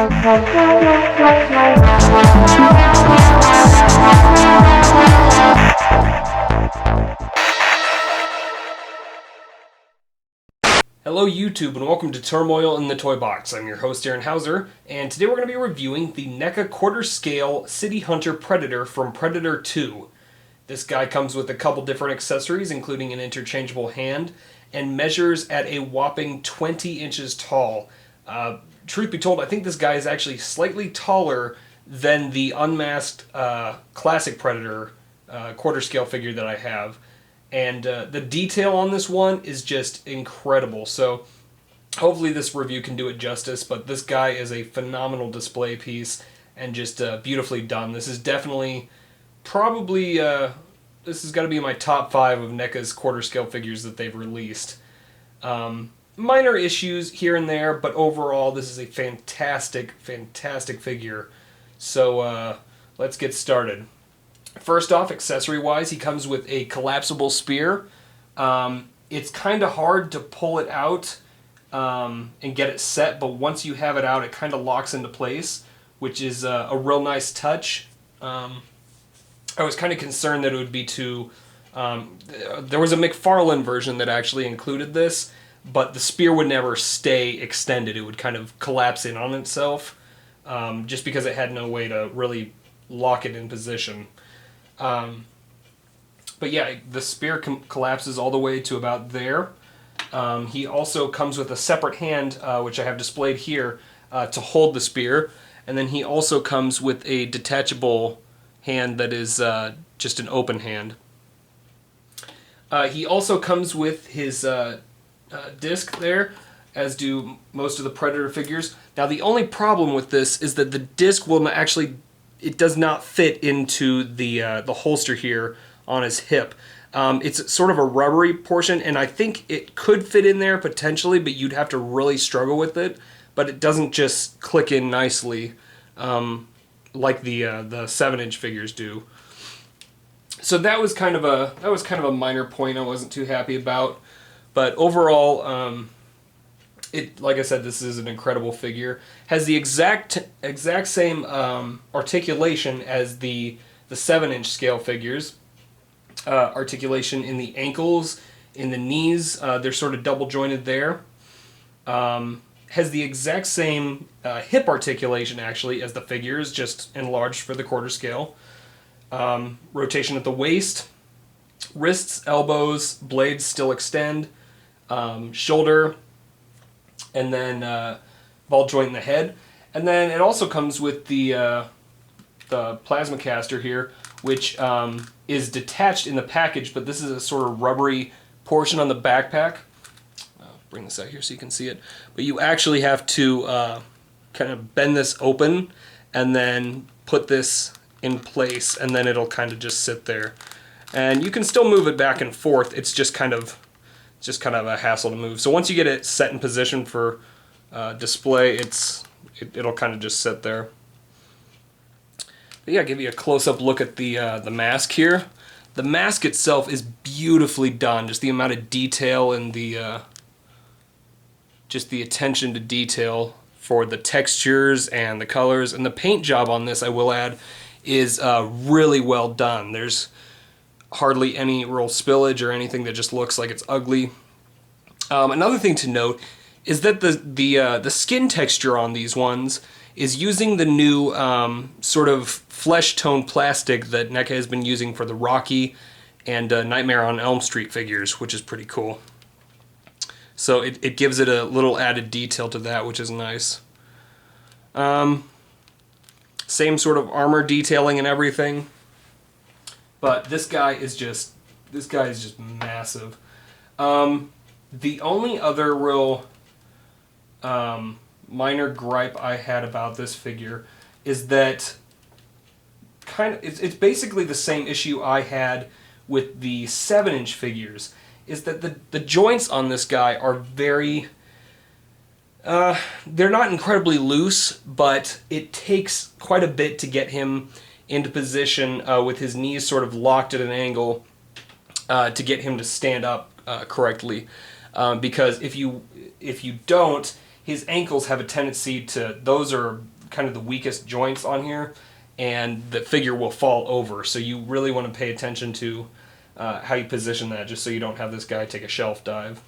Hello YouTube and welcome to Turmoil in the Toybox. I'm your host Aaron Hauser, and today we're going to be reviewing the NECA quarter scale City Hunter Predator from Predator 2. This guy comes with a couple different accessories, including an interchangeable hand, and measures at a whopping 20 inches tall. Truth be told, I think this guy is actually slightly taller than the unmasked classic Predator quarter scale figure that I have. And the detail on this one is just incredible. So hopefully this review can do it justice, but this guy is a phenomenal display piece and just beautifully done. This is definitely, probably, this has got to be in my top 5 of NECA's quarter scale figures that they've released. Minor issues here and there, but overall this is a fantastic, fantastic figure. So let's get started. First off, accessory-wise, he comes with a collapsible spear. It's kind of hard to pull it out and get it set, but once you have it out, it kind of locks into place, which is a real nice touch. I was kind of concerned that it would be too... there was a McFarlane version that actually included this, but the spear would never stay extended. It would kind of collapse in on itself, just because it had no way to really lock it in position. But yeah, the spear collapses all the way to about there. He also comes with a separate hand, which I have displayed here, to hold the spear. And then he also comes with a detachable hand that is just an open hand. He also comes with his disc there, as do most of the Predator figures. Now the only problem with this is that the disc will actually... it does not fit into the holster here on his hip. It's sort of a rubbery portion, and I think it could fit in there potentially, but you'd have to really struggle with it. But it doesn't just click in nicely like the 7-inch figures do. So that was kind of a minor point I wasn't too happy about. But overall, like I said, this is an incredible figure. Has the exact same articulation as the 7-inch scale figures. Articulation in the ankles, in the knees. They're sort of double jointed there. Has the exact same hip articulation actually as the figures, just enlarged for the quarter scale. Rotation at the waist. Wrists, elbows, blades still extend. Shoulder. And then ball joint in the head. And then it also comes with the plasma caster here, which is detached in the package, but this is a sort of rubbery portion on the backpack. I'll bring this out here so you can see it. But you actually have to kind of bend this open and then put this in place, and then it'll kind of just sit there. And you can still move it back and forth. It's just kind of a hassle to move. So once you get it set in position for display, it'll kind of just sit there. But yeah, I'll give you a close-up look at the mask here. The mask itself is beautifully done. Just the amount of detail and just the attention to detail for the textures and the colors, and the paint job on this, I will add, is really well done. There's hardly any real spillage or anything that just looks like it's ugly. Another thing to note is that the skin texture on these ones is using the new sort of flesh tone plastic that NECA has been using for the Rocky and Nightmare on Elm Street figures, which is pretty cool. So it gives it a little added detail to that, which is nice. Same sort of armor detailing and everything. But this guy is just massive. The only other real minor gripe I had about this figure is that it's basically the same issue I had with the 7-inch figures, is that the joints on this guy are very... they're not incredibly loose, but it takes quite a bit to get him into position with his knees sort of locked at an angle to get him to stand up correctly. Because if you don't, his ankles have a tendency to, those are kind of the weakest joints on here, and the figure will fall over. So you really want to pay attention to how you position that, just so you don't have this guy take a shelf dive.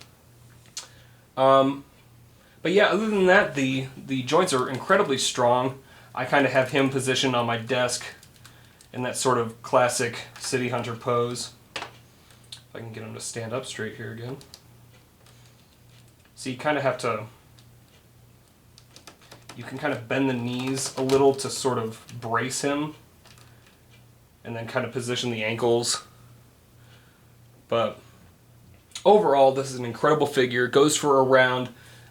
But yeah, other than that, the joints are incredibly strong. I kind of have him positioned on my desk in that sort of classic City Hunter pose. If I can get him to stand up straight here again. So you kind of have to, you can kind of bend the knees a little to sort of brace him, and then kind of position the ankles. But overall, this is an incredible figure. It goes for around,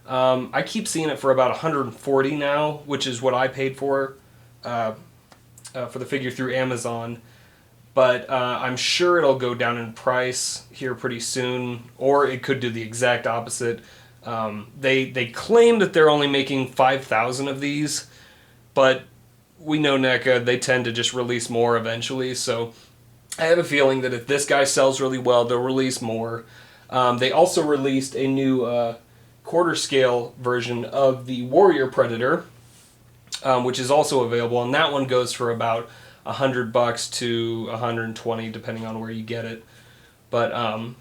I keep seeing it for about $140 now, which is what I paid for the figure through Amazon. But I'm sure it'll go down in price here pretty soon, or it could do the exact opposite. They claim that they're only making 5,000 of these, but we know NECA, they tend to just release more eventually, so I have a feeling that if this guy sells really well, they'll release more. They also released a new quarter scale version of the Warrior Predator, which is also available, and that one goes for about $100 to $120 depending on where you get it. But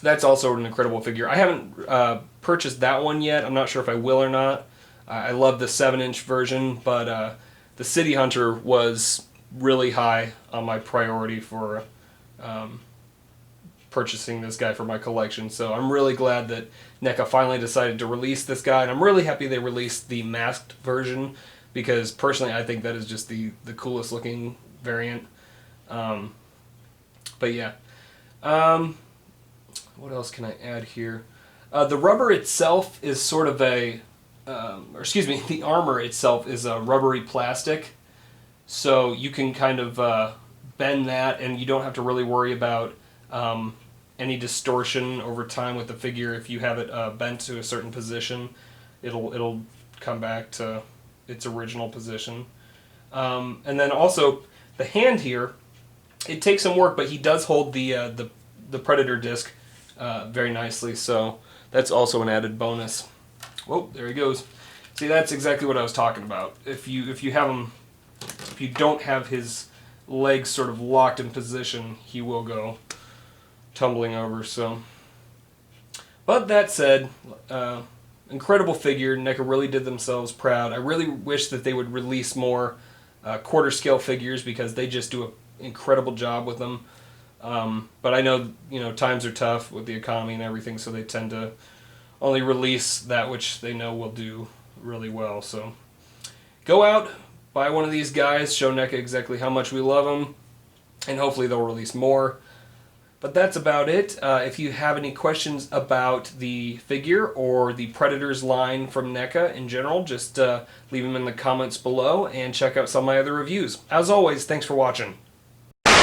that's also an incredible figure. I haven't purchased that one yet. I'm not sure if I will or not. I love the 7-inch version, but the City Hunter was really high on my priority for purchasing this guy for my collection. So I'm really glad that NECA finally decided to release this guy, and I'm really happy they released the masked version, because personally I think that is just the coolest looking variant. But yeah. What else can I add here? The rubber itself is sort of a, the armor itself is a rubbery plastic, so you can kind of bend that, and you don't have to really worry about any distortion over time with the figure. If you have it bent to a certain position, it'll come back to its original position. And then also the hand here, it takes some work, but he does hold the Predator disc very nicely, so that's also an added bonus. Whoa, there he goes. See, that's exactly what I was talking about. If you have him, if you don't have his legs sort of locked in position, he will go tumbling over. So, but that said, incredible figure. NECA really did themselves proud. I really wish that they would release more quarter scale figures, because they just do an incredible job with them. But I know, times are tough with the economy and everything, so they tend to only release that which they know will do really well. So go out, buy one of these guys, show NECA exactly how much we love them, and hopefully they'll release more. But that's about it. If you have any questions about the figure or the Predators line from NECA in general, just leave them in the comments below, and check out some of my other reviews. As always, thanks for watching.